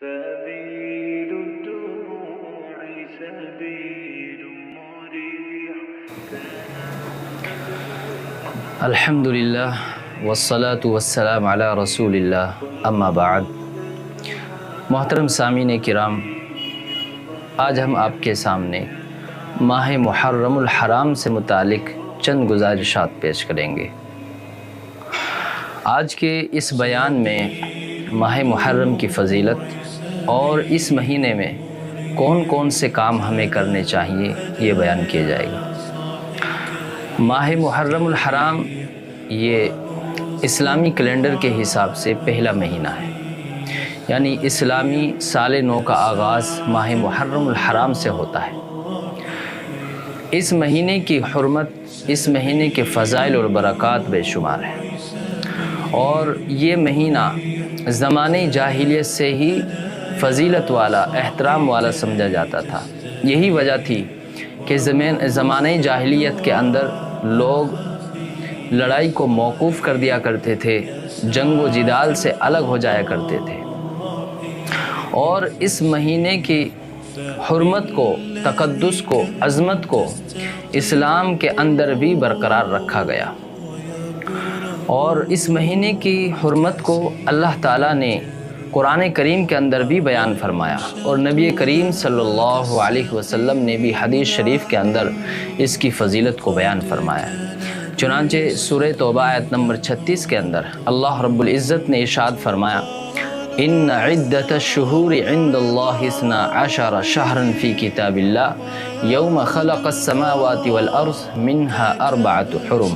سبيل الدموع سبيل مريح. الحمد للہ والصلاة والسلام علی رسول اللہ اما بعد. محترم سامعین کرام، آج ہم آپ کے سامنے ماہ محرم الحرام سے متعلق چند گزارشات پیش کریں گے. آج کے اس بیان میں ماہ محرم کی فضیلت اور اس مہینے میں کون کون سے کام ہمیں کرنے چاہیے یہ بیان کیا جائے گا. ماہ محرم الحرام یہ اسلامی کیلنڈر کے حساب سے پہلا مہینہ ہے، یعنی اسلامی سال نو کا آغاز ماہ محرم الحرام سے ہوتا ہے. اس مہینے کی حرمت، اس مہینے کے فضائل اور برکات بے شمار ہیں، اور یہ مہینہ زمانۂ جاہلیت سے ہی فضیلت والا، احترام والا سمجھا جاتا تھا. یہی وجہ تھی کہ زمانۂ جاہلیت کے اندر لوگ لڑائی کو موقوف کر دیا کرتے تھے، جنگ و جدال سے الگ ہو جایا کرتے تھے، اور اس مہینے کی حرمت کو، تقدس کو، عظمت کو اسلام کے اندر بھی برقرار رکھا گیا. اور اس مہینے کی حرمت کو اللہ تعالیٰ نے قرآن کریم کے اندر بھی بیان فرمایا، اور نبی کریم صلی اللہ علیہ وسلم نے بھی حدیث شریف کے اندر اس کی فضیلت کو بیان فرمایا. چنانچہ سورہ توبہ آیت نمبر 36 کے اندر اللہ رب العزت نے ارشاد فرمایا، ان عدت الشہور عند اللہ 12 شہرا فی کتاب اللہ یوم خلق السماوات والارض منها 4 حرم.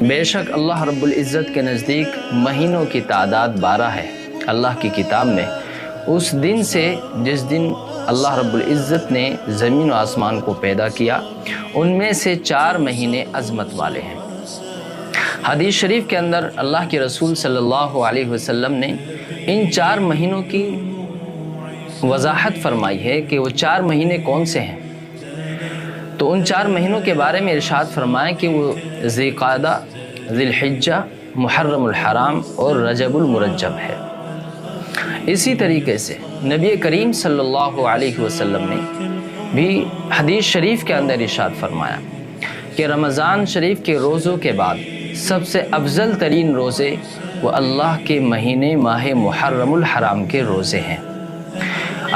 بے شک اللہ رب العزت کے نزدیک مہینوں کی تعداد 12 ہے اللہ کی کتاب میں، اس دن سے جس دن اللہ رب العزت نے زمین و آسمان کو پیدا کیا. ان میں سے 4 مہینے عظمت والے ہیں. حدیث شریف کے اندر اللہ کے رسول صلی اللہ علیہ وسلم نے ان 4 مہینوں کی وضاحت فرمائی ہے کہ وہ 4 مہینے کون سے ہیں. تو ان 4 مہینوں کے بارے میں ارشاد فرمایا کہ وہ ذی قعدہ، ذی الحجہ، محرم الحرام اور رجب المرجب ہے. اسی طریقے سے نبی کریم صلی اللہ علیہ وسلم نے بھی حدیث شریف کے اندر ارشاد فرمایا کہ رمضان شریف کے روزوں کے بعد سب سے افضل ترین روزے وہ اللہ کے مہینے ماہ محرم الحرام کے روزے ہیں.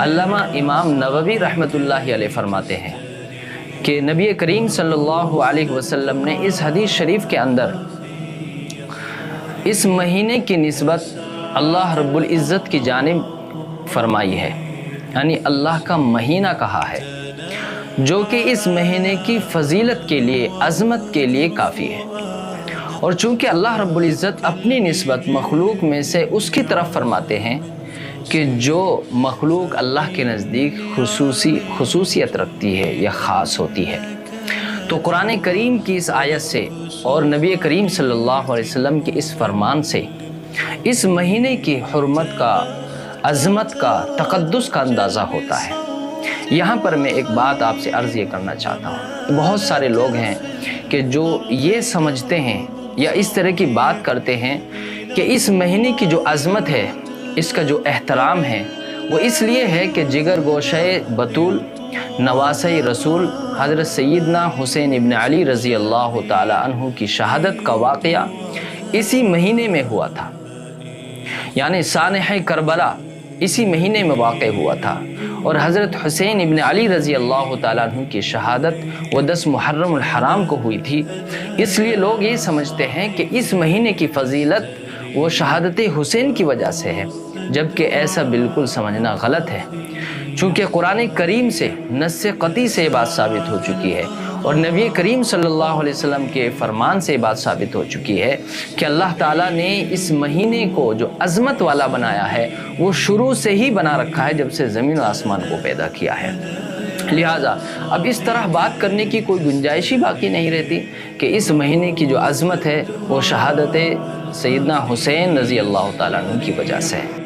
علامہ امام نووی رحمۃ اللہ علیہ فرماتے ہیں کہ نبی کریم صلی اللہ علیہ وسلم نے اس حدیث شریف کے اندر اس مہینے کی نسبت اللہ رب العزت کی جانب فرمائی ہے، یعنی اللہ کا مہینہ کہا ہے، جو کہ اس مہینے کی فضیلت کے لیے، عظمت کے لیے کافی ہے. اور چونکہ اللہ رب العزت اپنی نسبت مخلوق میں سے اس کی طرف فرماتے ہیں کہ جو مخلوق اللہ کے نزدیک خصوصیت رکھتی ہے یا خاص ہوتی ہے، تو قرآن کریم کی اس آیت سے اور نبی کریم صلی اللہ علیہ وسلم کے اس فرمان سے اس مہینے کی حرمت کا، عظمت کا، تقدس کا اندازہ ہوتا ہے. یہاں پر میں ایک بات آپ سے عرض یہ کرنا چاہتا ہوں. بہت سارے لوگ ہیں کہ جو یہ سمجھتے ہیں یا اس طرح کی بات کرتے ہیں کہ اس مہینے کی جو عظمت ہے، اس کا جو احترام ہے، وہ اس لیے ہے کہ جگر گوشہ بطول نواسہ رسول حضرت سیدنا حسین ابن علی رضی اللہ تعالی عنہ کی شہادت کا واقعہ اسی مہینے میں ہوا تھا، یعنی سانحہ کربلا اسی مہینے میں واقع ہوا تھا، اور حضرت حسین ابن علی رضی اللہ تعالیٰ عنہ کی شہادت وہ 10 محرم الحرام کو ہوئی تھی. اس لیے لوگ یہ سمجھتے ہیں کہ اس مہینے کی فضیلت وہ شہادت حسین کی وجہ سے ہے، جبکہ ایسا بالکل سمجھنا غلط ہے. چونکہ قرآن کریم سے نص قطعی سے یہ بات ثابت ہو چکی ہے، اور نبی کریم صلی اللہ علیہ وسلم کے فرمان سے یہ بات ثابت ہو چکی ہے کہ اللہ تعالیٰ نے اس مہینے کو جو عظمت والا بنایا ہے وہ شروع سے ہی بنا رکھا ہے، جب سے زمین و آسمان کو پیدا کیا ہے. لہٰذا اب اس طرح بات کرنے کی کوئی گنجائش ہی باقی نہیں رہتی کہ اس مہینے کی جو عظمت ہے وہ شہادت سیدنا حسین رضی اللہ تعالیٰ عنہ کی وجہ سے ہے.